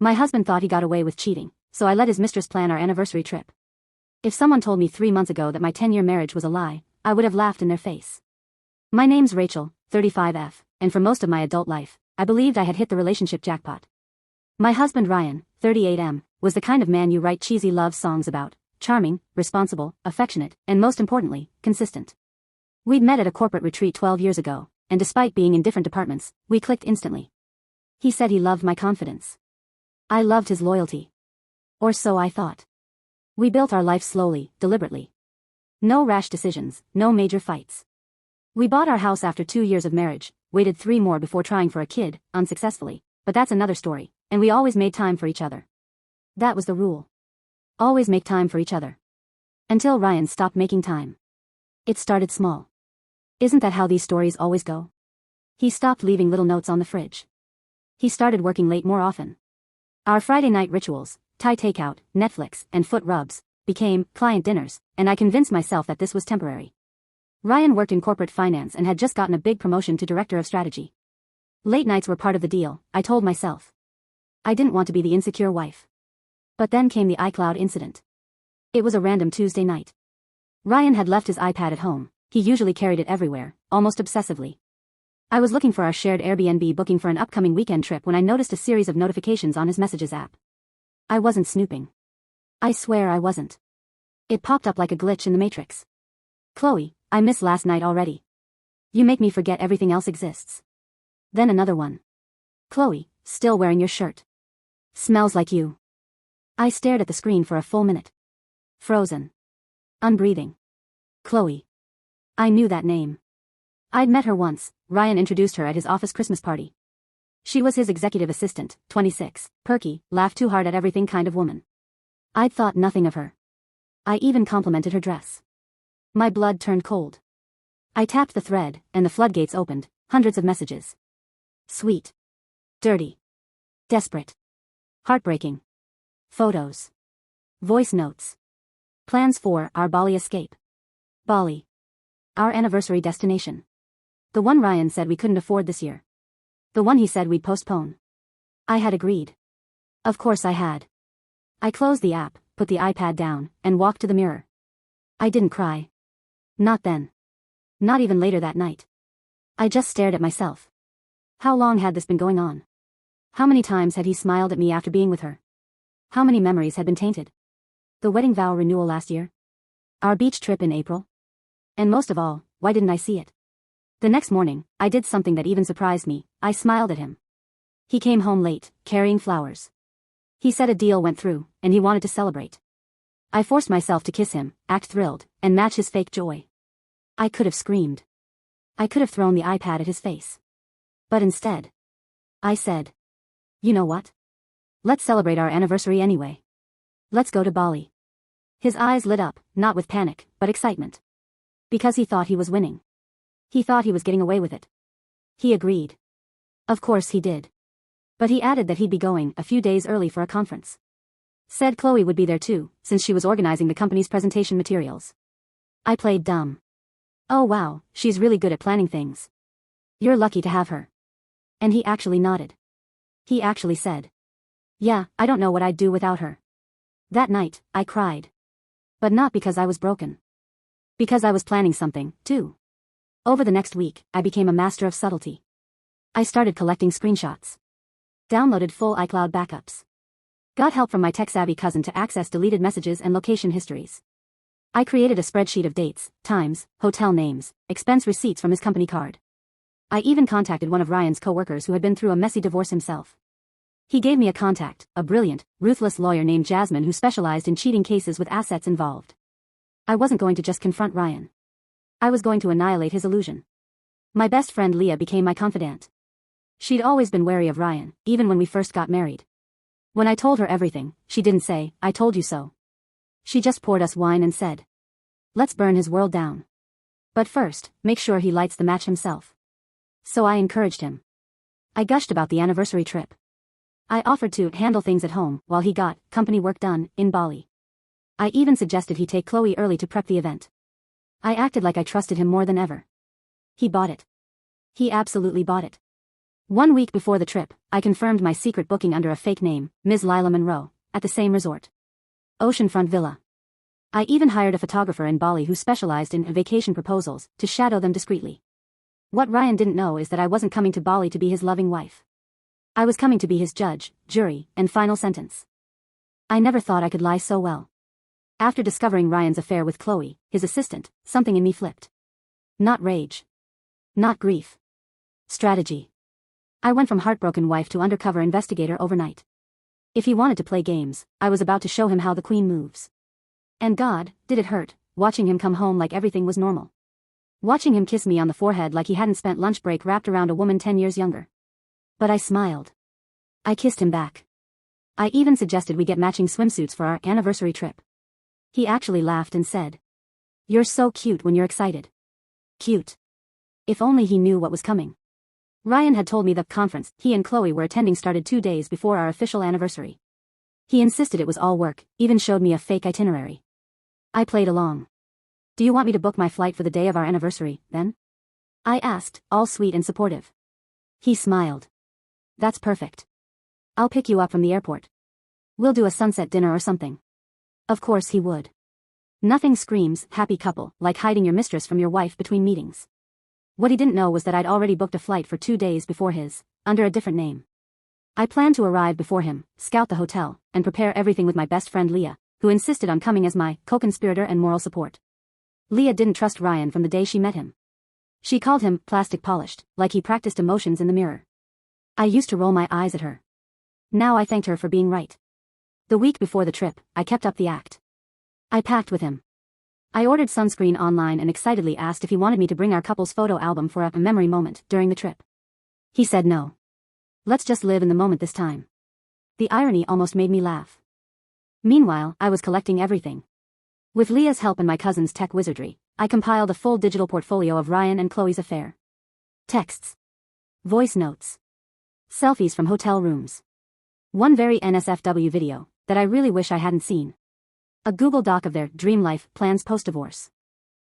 My husband thought he got away with cheating, so I let his mistress plan our anniversary trip. If someone told me 3 months ago that my 10-year marriage was a lie, I would have laughed in their face. My name's Rachel, 35F, and for most of my adult life, I believed I had hit the relationship jackpot. My husband Ryan, 38M, was the kind of man you write cheesy love songs about: charming, responsible, affectionate, and most importantly, consistent. We'd met at a corporate retreat 12 years ago, and despite being in different departments, we clicked instantly. He said he loved my confidence. I loved his loyalty. Or so I thought. We built our life slowly, deliberately. No rash decisions, no major fights. We bought our house after 2 years of marriage, waited 3 more before trying for a kid, unsuccessfully, but that's another story, and we always made time for each other. That was the rule. Always make time for each other. Until Ryan stopped making time. It started small. Isn't that how these stories always go? He stopped leaving little notes on the fridge. He started working late more often. Our Friday night rituals, Thai takeout, Netflix, and foot rubs, became client dinners, and I convinced myself that this was temporary. Ryan worked in corporate finance and had just gotten a big promotion to director of strategy. Late nights were part of the deal, I told myself. I didn't want to be the insecure wife. But then came the iCloud incident. It was a random Tuesday night. Ryan had left his iPad at home. He usually carried it everywhere, almost obsessively. I was looking for our shared Airbnb booking for an upcoming weekend trip when I noticed a series of notifications on his messages app. I wasn't snooping. I swear I wasn't. It popped up like a glitch in the Matrix. Chloe, I missed last night already. You make me forget everything else exists. Then another one. Chloe, still wearing your shirt. Smells like you. I stared at the screen for a full minute. Frozen. Unbreathing. Chloe. I knew that name. I'd met her once. Ryan introduced her at his office Christmas party. She was his executive assistant, 26, perky, laughed too hard at everything kind of woman. I'd thought nothing of her. I even complimented her dress. My blood turned cold. I tapped the thread, and the floodgates opened, hundreds of messages. Sweet. Dirty. Desperate. Heartbreaking. Photos. Voice notes. Plans for our Bali escape. Bali. Our anniversary destination. The one Ryan said we couldn't afford this year. The one he said we'd postpone. I had agreed. Of course I had. I closed the app, put the iPad down, and walked to the mirror. I didn't cry. Not then. Not even later that night. I just stared at myself. How long had this been going on? How many times had he smiled at me after being with her? How many memories had been tainted? The wedding vow renewal last year? Our beach trip in April? And most of all, why didn't I see it? The next morning, I did something that even surprised me. I smiled at him. He came home late, carrying flowers. He said a deal went through, and he wanted to celebrate. I forced myself to kiss him, act thrilled, and match his fake joy. I could have screamed. I could have thrown the iPad at his face. But instead, I said, you know what? Let's celebrate our anniversary anyway. Let's go to Bali. His eyes lit up, not with panic, but excitement. Because he thought he was winning. He thought he was getting away with it. He agreed. Of course he did. But he added that he'd be going a few days early for a conference. Said Chloe would be there too, since she was organizing the company's presentation materials. I played dumb. Oh wow, she's really good at planning things. You're lucky to have her. And he actually nodded. He actually said, yeah, I don't know what I'd do without her. That night, I cried. But not because I was broken. Because I was planning something, too. Over the next week, I became a master of subtlety. I started collecting screenshots. Downloaded full iCloud backups. Got help from my tech-savvy cousin to access deleted messages and location histories. I created a spreadsheet of dates, times, hotel names, expense receipts from his company card. I even contacted one of Ryan's co-workers who had been through a messy divorce himself. He gave me a contact, a brilliant, ruthless lawyer named Jasmine who specialized in cheating cases with assets involved. I wasn't going to just confront Ryan. I was going to annihilate his illusion. My best friend Leah became my confidant. She'd always been wary of Ryan, even when we first got married. When I told her everything, she didn't say, I told you so. She just poured us wine and said, let's burn his world down. But first, make sure he lights the match himself. So I encouraged him. I gushed about the anniversary trip. I offered to handle things at home while he got company work done in Bali. I even suggested he take Chloe early to prep the event. I acted like I trusted him more than ever. He bought it. He absolutely bought it. 1 week before the trip, I confirmed my secret booking under a fake name, Ms. Lila Monroe, at the same resort. Oceanfront Villa. I even hired a photographer in Bali who specialized in vacation proposals, to shadow them discreetly. What Ryan didn't know is that I wasn't coming to Bali to be his loving wife. I was coming to be his judge, jury, and final sentence. I never thought I could lie so well. After discovering Ryan's affair with Chloe, his assistant, something in me flipped. Not rage. Not grief. Strategy. I went from heartbroken wife to undercover investigator overnight. If he wanted to play games, I was about to show him how the queen moves. And God, did it hurt, watching him come home like everything was normal. Watching him kiss me on the forehead like he hadn't spent lunch break wrapped around a woman 10 years younger. But I smiled. I kissed him back. I even suggested we get matching swimsuits for our anniversary trip. He actually laughed and said, "You're so cute when you're excited." Cute. If only he knew what was coming. Ryan had told me the conference he and Chloe were attending started 2 days before our official anniversary. He insisted it was all work, even showed me a fake itinerary. I played along. "Do you want me to book my flight for the day of our anniversary, then?" I asked, all sweet and supportive. He smiled. "That's perfect. I'll pick you up from the airport. We'll do a sunset dinner or something." Of course he would. Nothing screams happy couple like hiding your mistress from your wife between meetings. What he didn't know was that I'd already booked a flight for 2 days before his, under a different name. I planned to arrive before him, scout the hotel, and prepare everything with my best friend Leah, who insisted on coming as my co-conspirator and moral support. Leah didn't trust Ryan from the day she met him. She called him plastic polished, like he practiced emotions in the mirror. I used to roll my eyes at her. Now I thanked her for being right. The week before the trip, I kept up the act. I packed with him. I ordered sunscreen online and excitedly asked if he wanted me to bring our couple's photo album for a memory moment during the trip. He said no. Let's just live in the moment this time. The irony almost made me laugh. Meanwhile, I was collecting everything. With Leah's help and my cousin's tech wizardry, I compiled a full digital portfolio of Ryan and Chloe's affair. Texts. Voice notes. Selfies from hotel rooms. One very NSFW video that I really wish I hadn't seen. A Google Doc of their dream life plans post-divorce.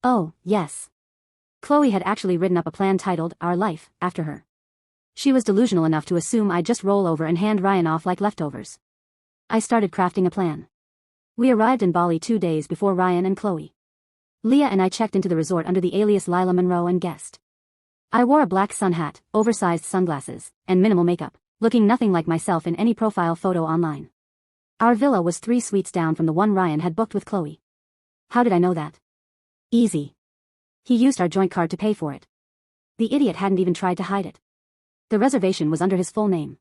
Oh, yes. Chloe had actually written up a plan titled Our Life after her. She was delusional enough to assume I'd just roll over and hand Ryan off like leftovers. I started crafting a plan. We arrived in Bali 2 days before Ryan and Chloe. Leah and I checked into the resort under the alias Lila Monroe and guest. I wore a black sun hat, oversized sunglasses, and minimal makeup, looking nothing like myself in any profile photo online. Our villa was 3 suites down from the one Ryan had booked with Chloe. How did I know that? Easy. He used our joint card to pay for it. The idiot hadn't even tried to hide it. The reservation was under his full name.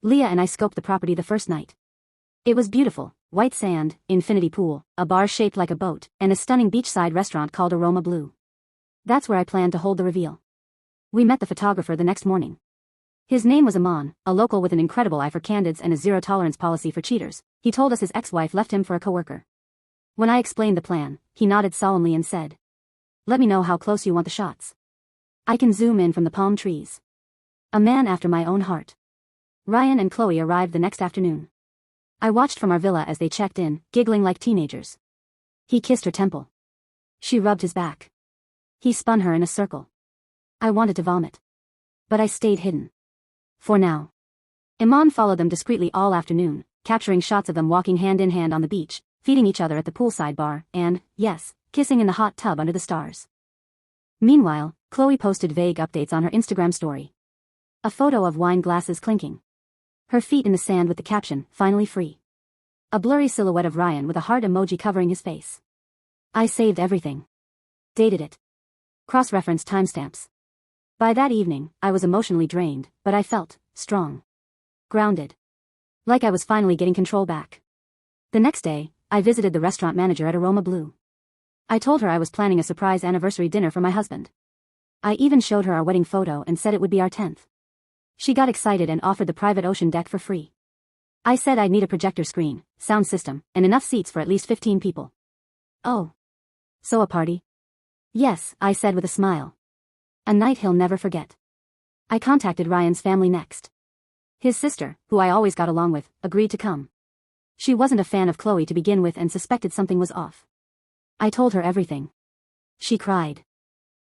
Leah and I scoped the property the first night. It was beautiful, white sand, infinity pool, a bar shaped like a boat, and a stunning beachside restaurant called Aroma Blue. That's where I planned to hold the reveal. We met the photographer the next morning. His name was Aman, a local with an incredible eye for candids and a zero-tolerance policy for cheaters. He told us his ex-wife left him for a coworker. When I explained the plan, he nodded solemnly and said, "Let me know how close you want the shots. I can zoom in from the palm trees." A man after my own heart. Ryan and Chloe arrived the next afternoon. I watched from our villa as they checked in, giggling like teenagers. He kissed her temple. She rubbed his back. He spun her in a circle. I wanted to vomit. But I stayed hidden. For now. Iman followed them discreetly all afternoon, capturing shots of them walking hand in hand on the beach, feeding each other at the poolside bar, and, yes, kissing in the hot tub under the stars. Meanwhile, Chloe posted vague updates on her Instagram story. A photo of wine glasses clinking. Her feet in the sand with the caption, "Finally free." A blurry silhouette of Ryan with a heart emoji covering his face. I saved everything. Dated it. Cross-referenced timestamps. By that evening, I was emotionally drained, but I felt strong. Grounded. Like I was finally getting control back. The next day, I visited the restaurant manager at Aroma Blue. I told her I was planning a surprise anniversary dinner for my husband. I even showed her our wedding photo and said it would be our 10th. She got excited and offered the private ocean deck for free. I said I'd need a projector screen, sound system, and enough seats for at least 15 people. Oh. So a party? Yes, I said with a smile. A night he'll never forget. I contacted Ryan's family next. His sister, who I always got along with, agreed to come. She wasn't a fan of Chloe to begin with and suspected something was off. I told her everything. She cried.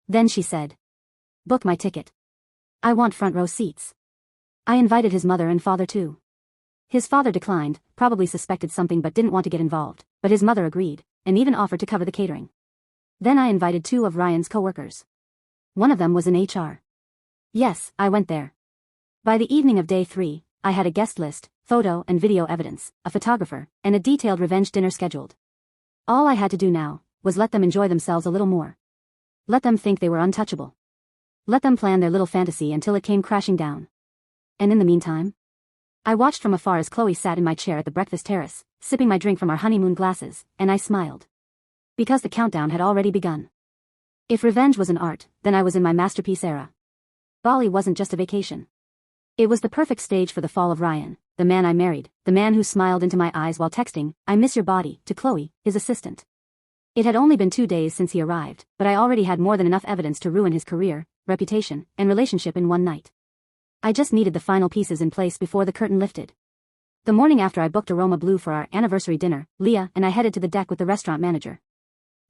Then she said, "Book my ticket. I want front row seats." I invited his mother and father too. His father declined, probably suspected something but didn't want to get involved, but his mother agreed, and even offered to cover the catering. Then I invited 2 of Ryan's co-workers. One of them was in HR. Yes, I went there. By the evening of day 3, I had a guest list, photo and video evidence, a photographer, and a detailed revenge dinner scheduled. All I had to do now was let them enjoy themselves a little more. Let them think they were untouchable. Let them plan their little fantasy until it came crashing down. And in the meantime, I watched from afar as Chloe sat in my chair at the breakfast terrace, sipping my drink from our honeymoon glasses, and I smiled. Because the countdown had already begun. If revenge was an art, then I was in my masterpiece era. Bali wasn't just a vacation. It was the perfect stage for the fall of Ryan, the man I married, the man who smiled into my eyes while texting, "I miss your body," to Chloe, his assistant. It had only been 2 days since he arrived, but I already had more than enough evidence to ruin his career, reputation, and relationship in one night. I just needed the final pieces in place before the curtain lifted. The morning after I booked Aroma Blue for our anniversary dinner, Leah and I headed to the deck with the restaurant manager.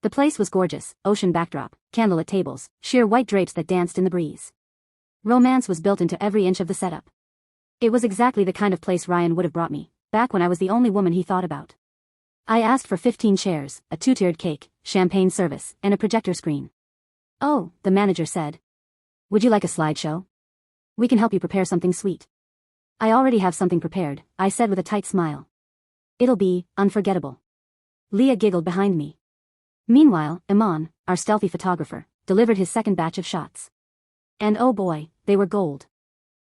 The place was gorgeous, ocean backdrop, candlelit tables, sheer white drapes that danced in the breeze. Romance was built into every inch of the setup. It was exactly the kind of place Ryan would have brought me, back when I was the only woman he thought about. I asked for 15 chairs, a 2-tiered cake, champagne service, and a projector screen. "Oh," the manager said. "Would you like a slideshow? We can help you prepare something sweet." "I already have something prepared," I said with a tight smile. "It'll be unforgettable." Leah giggled behind me. Meanwhile, Iman, our stealthy photographer, delivered his second batch of shots. And oh boy, they were gold.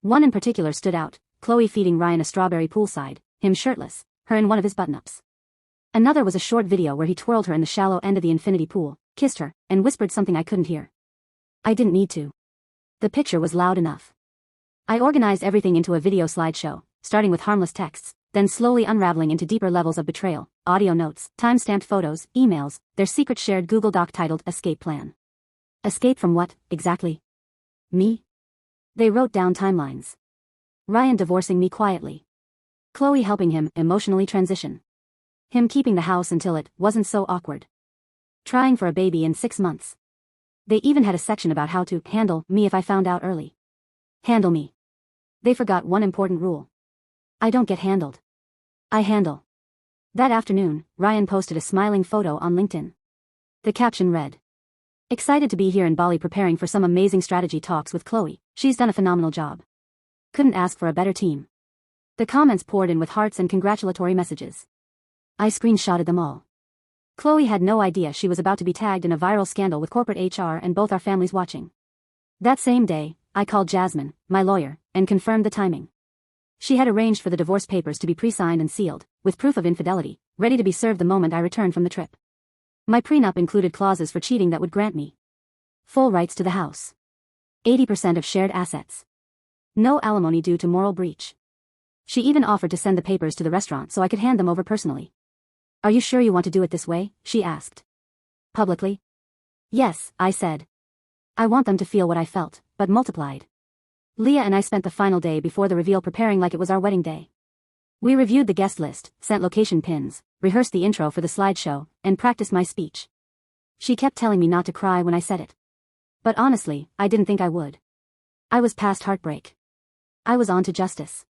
One in particular stood out, Chloe feeding Ryan a strawberry poolside, him shirtless, her in one of his button-ups. Another was a short video where he twirled her in the shallow end of the infinity pool, kissed her, and whispered something I couldn't hear. I didn't need to. The picture was loud enough. I organized everything into a video slideshow, starting with harmless texts, then slowly unraveling into deeper levels of betrayal, audio notes, time-stamped photos, emails, their secret shared Google Doc titled Escape Plan. Escape from what, exactly? Me? They wrote down timelines. Ryan divorcing me quietly. Chloe helping him emotionally transition. Him keeping the house until it wasn't so awkward. Trying for a baby in 6 months. They even had a section about how to handle me if I found out early. Handle me. They forgot one important rule. I don't get handled. I handle. That afternoon, Ryan posted a smiling photo on LinkedIn. The caption read, "Excited to be here in Bali preparing for some amazing strategy talks with Chloe. She's done a phenomenal job. Couldn't ask for a better team." The comments poured in with hearts and congratulatory messages. I screenshotted them all. Chloe had no idea she was about to be tagged in a viral scandal with corporate HR and both our families watching. That same day, I called Jasmine, my lawyer, and confirmed the timing. She had arranged for the divorce papers to be pre-signed and sealed, with proof of infidelity, ready to be served the moment I returned from the trip. My prenup included clauses for cheating that would grant me full rights to the house, 80% of shared assets, no alimony due to moral breach. She even offered to send the papers to the restaurant so I could hand them over personally. "Are you sure you want to do it this way?" she asked. "Publicly?" "Yes," I said. "I want them to feel what I felt, but multiplied." Leah and I spent the final day before the reveal preparing like it was our wedding day. We reviewed the guest list, sent location pins, rehearsed the intro for the slideshow, and practiced my speech. She kept telling me not to cry when I said it. But honestly, I didn't think I would. I was past heartbreak. I was on to justice.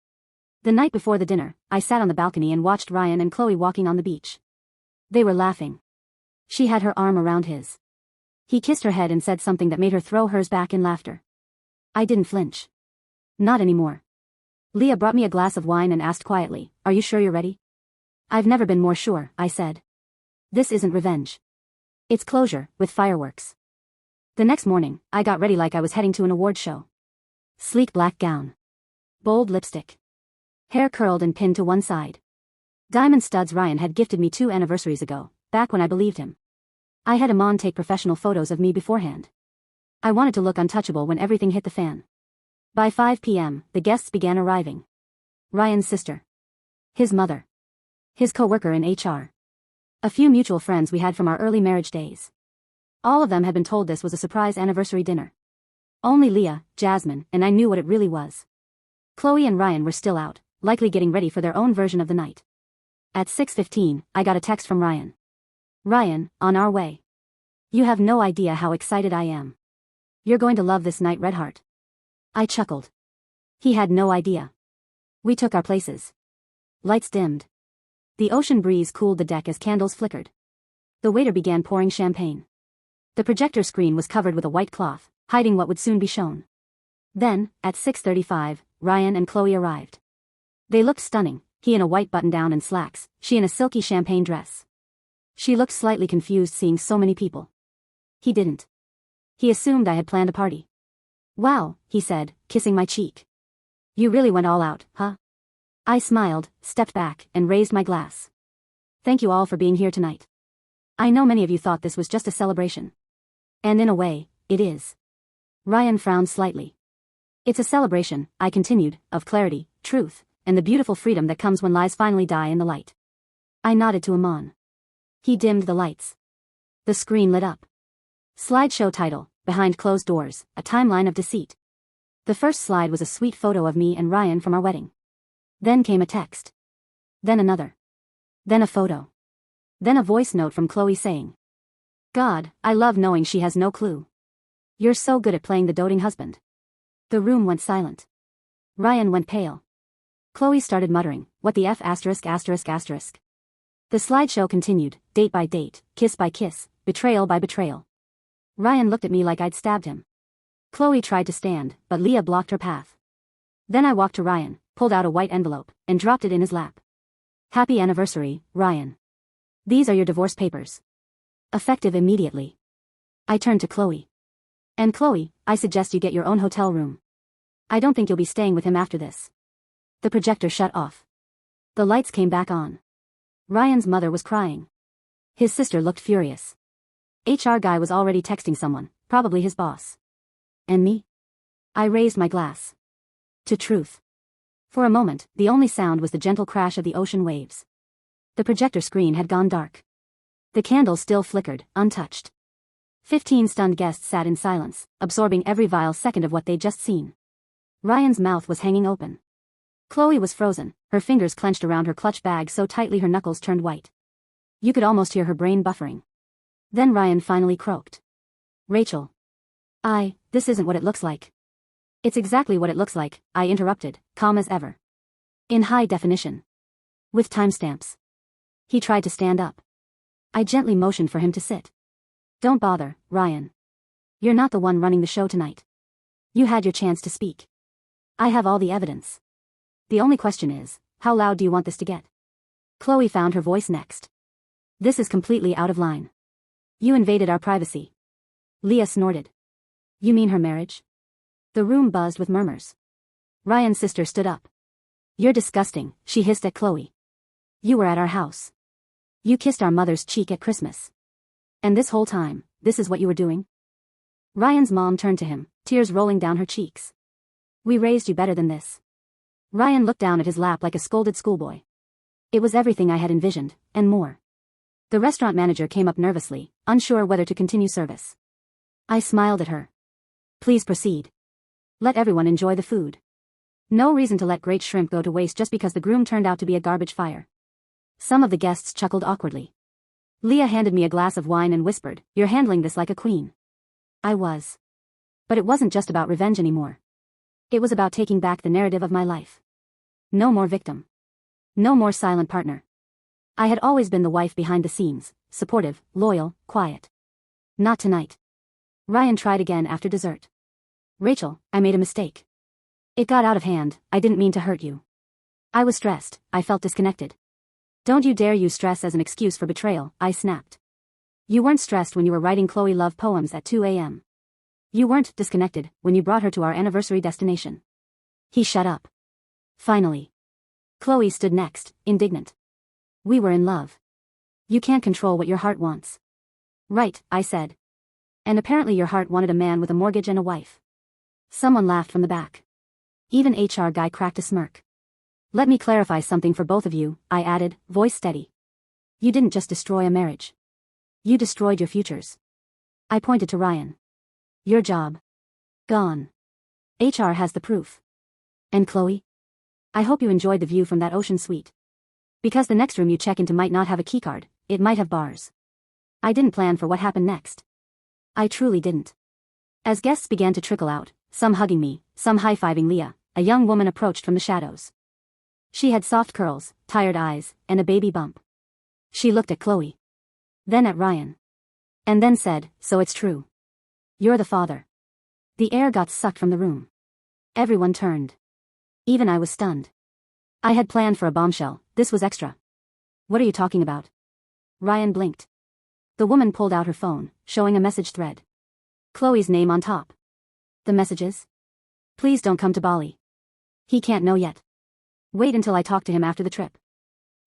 The night before the dinner, I sat on the balcony and watched Ryan and Chloe walking on the beach. They were laughing. She had her arm around his. He kissed her head and said something that made her throw hers back in laughter. I didn't flinch. Not anymore. Leah brought me a glass of wine and asked quietly, "Are you sure you're ready?" "I've never been more sure," I said. "This isn't revenge. It's closure, with fireworks." The next morning, I got ready like I was heading to an award show. Sleek black gown. Bold lipstick. Hair curled and pinned to one side. Diamond studs Ryan had gifted me 2 anniversaries ago, back when I believed him. I had Iman take professional photos of me beforehand. I wanted to look untouchable when everything hit the fan. By 5 p.m., the guests began arriving. Ryan's sister. His mother. His co-worker in HR. A few mutual friends we had from our early marriage days. All of them had been told this was a surprise anniversary dinner. Only Leah, Jasmine, and I knew what it really was. Chloe and Ryan were still out, likely getting ready for their own version of the night. At 6:15, I got a text from Ryan. "Ryan, on our way. You have no idea how excited I am. You're going to love this night, Redheart." I chuckled. He had no idea. We took our places. Lights dimmed. The ocean breeze cooled the deck as candles flickered. The waiter began pouring champagne. The projector screen was covered with a white cloth, hiding what would soon be shown. Then, at 6:35, Ryan and Chloe arrived. They looked stunning, he in a white button-down and slacks, she in a silky champagne dress. She looked slightly confused seeing so many people. He didn't. He assumed I had planned a party. "Wow," he said, kissing my cheek. "You really went all out, huh?" I smiled, stepped back, and raised my glass. "Thank you all for being here tonight. I know many of you thought this was just a celebration. And in a way, it is." Ryan frowned slightly. "It's a celebration," I continued, "of clarity, truth, and the beautiful freedom that comes when lies finally die in the light." I nodded to Amon. He dimmed the lights. The screen lit up. Slideshow title, Behind Closed Doors, A Timeline of Deceit. The first slide was a sweet photo of me and Ryan from our wedding. Then came a text. Then another. Then a photo. Then a voice note from Chloe saying, "God, I love knowing she has no clue. You're so good at playing the doting husband." The room went silent. Ryan went pale. Chloe started muttering, "What the F***?" The slideshow continued, date by date, kiss by kiss, betrayal by betrayal. Ryan looked at me like I'd stabbed him. Chloe tried to stand, but Leah blocked her path. Then I walked to Ryan, pulled out a white envelope, and dropped it in his lap. "Happy anniversary, Ryan. These are your divorce papers. Effective immediately." I turned to Chloe. "And Chloe, I suggest you get your own hotel room. I don't think you'll be staying with him after this." The projector shut off. The lights came back on. Ryan's mother was crying. His sister looked furious. HR guy was already texting someone, probably his boss. And me? I raised my glass. To truth. For a moment, the only sound was the gentle crash of the ocean waves. The projector screen had gone dark. The candles still flickered, untouched. 15 stunned guests sat in silence, absorbing every vile second of what they'd just seen. Ryan's mouth was hanging open. Chloe was frozen, her fingers clenched around her clutch bag so tightly her knuckles turned white. You could almost hear her brain buffering. Then Ryan finally croaked. "Rachel. This isn't what it looks like." "It's exactly what it looks like," I interrupted, calm as ever. "In high definition. With timestamps." He tried to stand up. I gently motioned for him to sit. "Don't bother, Ryan. You're not the one running the show tonight. You had your chance to speak. I have all the evidence. The only question is, how loud do you want this to get?" Chloe found her voice next. "This is completely out of line. You invaded our privacy." Leah snorted. "You mean her marriage?" The room buzzed with murmurs. Ryan's sister stood up. "You're disgusting," she hissed at Chloe. "You were at our house. You kissed our mother's cheek at Christmas. And this whole time, this is what you were doing?" Ryan's mom turned to him, tears rolling down her cheeks. "We raised you better than this." Ryan looked down at his lap like a scolded schoolboy. It was everything I had envisioned, and more. The restaurant manager came up nervously, unsure whether to continue service. I smiled at her. "Please proceed. Let everyone enjoy the food. No reason to let great shrimp go to waste just because the groom turned out to be a garbage fire." Some of the guests chuckled awkwardly. Leah handed me a glass of wine and whispered, "You're handling this like a queen." I was. But it wasn't just about revenge anymore. It was about taking back the narrative of my life. No more victim. No more silent partner. I had always been the wife behind the scenes, supportive, loyal, quiet. Not tonight. Ryan tried again after dessert. "Rachel, I made a mistake. It got out of hand, I didn't mean to hurt you. I was stressed, I felt disconnected." "Don't you dare use stress as an excuse for betrayal," I snapped. "You weren't stressed when you were writing Chloe love poems at 2 a.m. You weren't disconnected when you brought her to our anniversary destination." He shut up. Finally. Chloe stood next, indignant. "We were in love. You can't control what your heart wants." "Right," I said. "And apparently your heart wanted a man with a mortgage and a wife." Someone laughed from the back. Even HR guy cracked a smirk. "Let me clarify something for both of you," I added, voice steady. "You didn't just destroy a marriage. You destroyed your futures." I pointed to Ryan. "Your job. Gone. HR has the proof. And Chloe? I hope you enjoyed the view from that ocean suite. Because the next room you check into might not have a keycard, it might have bars." I didn't plan for what happened next. I truly didn't. As guests began to trickle out, some hugging me, some high-fiving Leah, a young woman approached from the shadows. She had soft curls, tired eyes, and a baby bump. She looked at Chloe. Then at Ryan. And then said, "So it's true. You're the father." The air got sucked from the room. Everyone turned. Even I was stunned. I had planned for a bombshell. This was extra. "What are you talking about?" Ryan blinked. The woman pulled out her phone, showing a message thread. Chloe's name on top. The messages? "Please don't come to Bali. He can't know yet. Wait until I talk to him after the trip.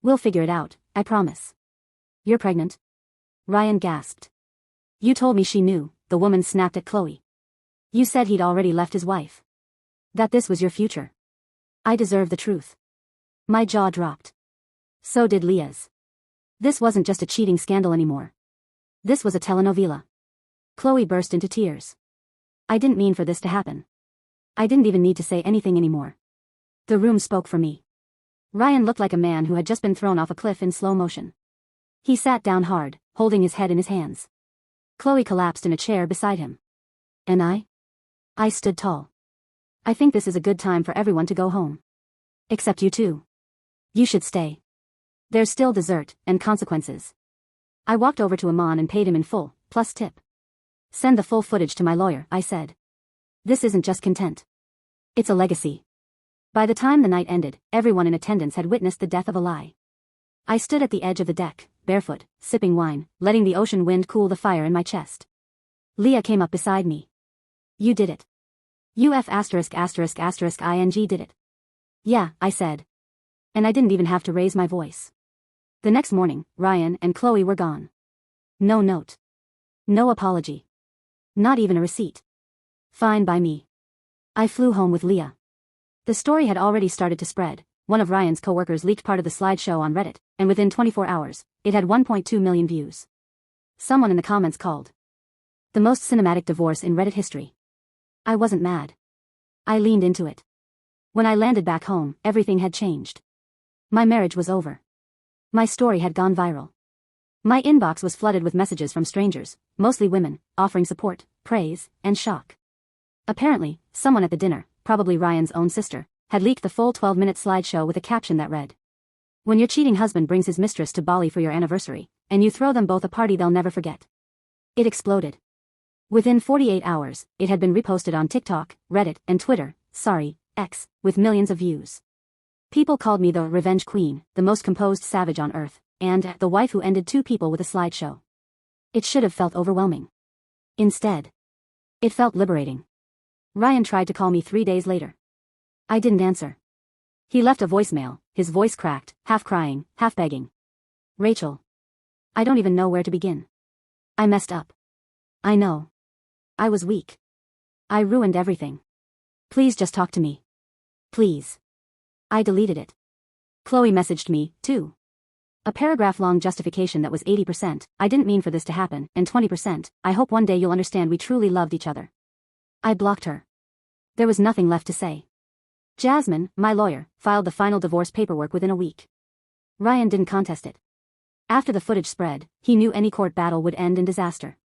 We'll figure it out, I promise." "You're pregnant?" Ryan gasped. "You told me she knew," the woman snapped at Chloe. "You said he'd already left his wife. That this was your future. I deserve the truth." My jaw dropped. So did Leah's. This wasn't just a cheating scandal anymore. This was a telenovela. Chloe burst into tears. "I didn't mean for this to happen. I didn't even need to say anything anymore." The room spoke for me. Ryan looked like a man who had just been thrown off a cliff in slow motion. He sat down hard, holding his head in his hands. Chloe collapsed in a chair beside him. And I stood tall. "I think this is a good time for everyone to go home. Except you two. You should stay. There's still dessert, and consequences." I walked over to Aman and paid him in full, plus tip. "Send the full footage to my lawyer," I said. "This isn't just content. It's a legacy." By the time the night ended, everyone in attendance had witnessed the death of a lie. I stood at the edge of the deck, barefoot, sipping wine, letting the ocean wind cool the fire in my chest. Leah came up beside me. "You did it. ****ing did it." "Yeah," I said. And I didn't even have to raise my voice. The next morning, Ryan and Chloe were gone. No note. No apology. Not even a receipt. Fine by me. I flew home with Leah. The story had already started to spread. One of Ryan's coworkers leaked part of the slideshow on Reddit, and within 24 hours, it had 1.2 million views. Someone in the comments called the most cinematic divorce in Reddit history. I wasn't mad. I leaned into it. When I landed back home, everything had changed. My marriage was over. My story had gone viral. My inbox was flooded with messages from strangers, mostly women, offering support, praise, and shock. Apparently, someone at the dinner, probably Ryan's own sister, had leaked the full 12-minute slideshow with a caption that read, "When your cheating husband brings his mistress to Bali for your anniversary, and you throw them both a party they'll never forget." It exploded. Within 48 hours, it had been reposted on TikTok, Reddit, and Twitter, X, with millions of views. People called me the revenge queen, the most composed savage on earth, and the wife who ended two people with a slideshow. It should have felt overwhelming. Instead, it felt liberating. Ryan tried to call me 3 days later. I didn't answer. He left a voicemail, his voice cracked, half crying, half begging. "Rachel. I don't even know where to begin. I messed up. I know. I was weak. I ruined everything. Please just talk to me. Please." I deleted it. Chloe messaged me, too. A paragraph-long justification that was 80%, "I didn't mean for this to happen," and 20%, "I hope one day you'll understand we truly loved each other." I blocked her. There was nothing left to say. Jasmine, my lawyer, filed the final divorce paperwork within a week. Ryan didn't contest it. After the footage spread, he knew any court battle would end in disaster.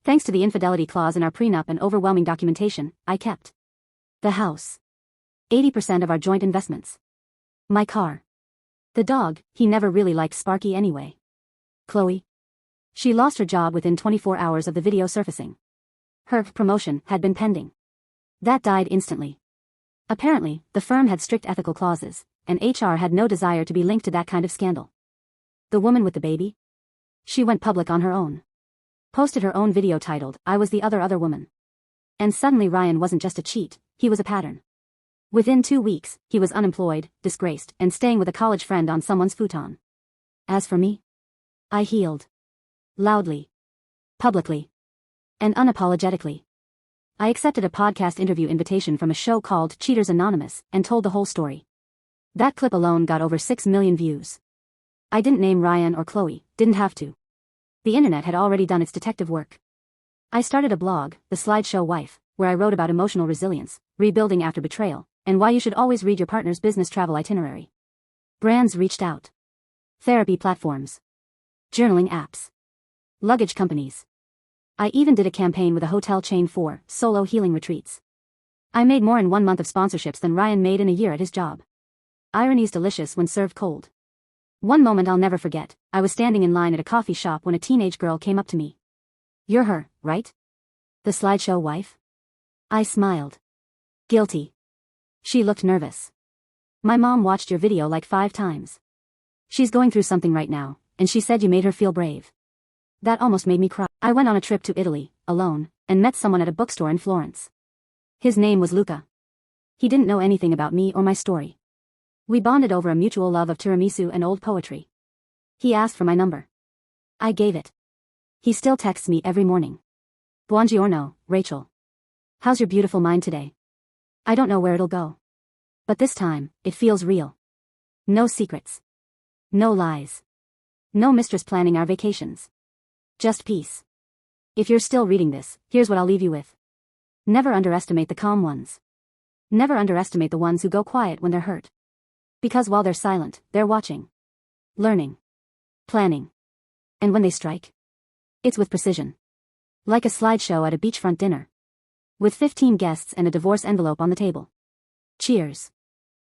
Thanks to the infidelity clause in our prenup and overwhelming documentation, I kept the house, 80% of our joint investments, my car, the dog. He never really liked Sparky anyway. Chloe. She lost her job within 24 hours of the video surfacing. Her promotion had been pending. That died instantly. Apparently, the firm had strict ethical clauses, and HR had no desire to be linked to that kind of scandal. The woman with the baby? She went public on her own. Posted her own video titled, "I was the other woman." And suddenly Ryan wasn't just a cheat, he was a pattern. Within 2 weeks, he was unemployed, disgraced, and staying with a college friend on someone's futon. As for me, I healed. Loudly. Publicly. And unapologetically. I accepted a podcast interview invitation from a show called Cheaters Anonymous, and told the whole story. That clip alone got over 6 million views. I didn't name Ryan or Chloe, didn't have to. The internet had already done its detective work. I started a blog, The Slideshow Wife, where I wrote about emotional resilience, rebuilding after betrayal, and why you should always read your partner's business travel itinerary. Brands reached out. Therapy platforms. Journaling apps. Luggage companies. I even did a campaign with a hotel chain for solo healing retreats. I made more in 1 month of sponsorships than Ryan made in a year at his job. Irony's delicious when served cold. One moment I'll never forget, I was standing in line at a coffee shop when a teenage girl came up to me. "You're her, right? The slideshow wife?" I smiled. "Guilty." She looked nervous. "My mom watched your video like 5 times. She's going through something right now, and she said you made her feel brave." That almost made me cry. I went on a trip to Italy, alone, and met someone at a bookstore in Florence. His name was Luca. He didn't know anything about me or my story. We bonded over a mutual love of tiramisu and old poetry. He asked for my number. I gave it. He still texts me every morning. "Buongiorno, Rachel. How's your beautiful mind today? I don't know where it'll go. But this time, it feels real. No secrets. No lies. No mistress planning our vacations. Just peace." If you're still reading this, here's what I'll leave you with. Never underestimate the calm ones. Never underestimate the ones who go quiet when they're hurt. Because while they're silent, they're watching. Learning. Planning. And when they strike, it's with precision. Like a slideshow at a beachfront dinner. With 15 guests and a divorce envelope on the table. Cheers.